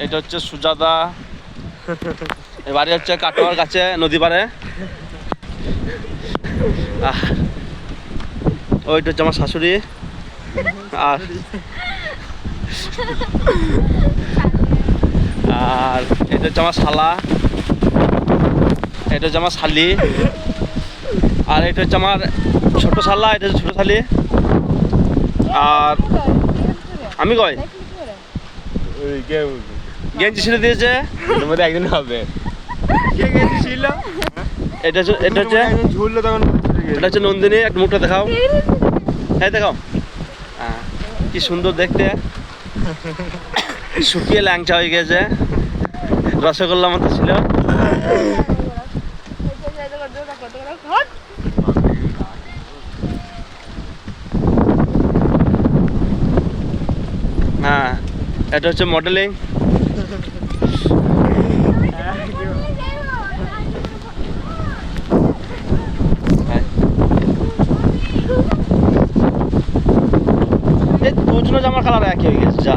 এটা হচ্ছে সুজাদা, বাড়ি হচ্ছে কাটোয়ার কাছে নদী পাড়ে। ওইটা হচ্ছে আমার শাশুড়ি, আর আর এটা হচ্ছে আমার শালা, এটা হচ্ছে আমার শালি, আর এটা হচ্ছে আমার ছোট শালা, এটা হচ্ছে ছোট শালি। আর আমি কই গেঞ্জি ছিঁড়ে দিয়েছে, একদিন হবে। এটা হচ্ছে নন্দিনী, একটা মুখটা দেখাও, হ্যাঁ দেখাও। কি সুন্দর দেখতে, শুকিয়ে ল্যাংচা হয়ে গেছে, রসগোল্লার মতো ছিল। হ্যাঁ, এটা হচ্ছে মডেলিং। এই দুজনে জামার কালার একই হয়ে গেছে যা।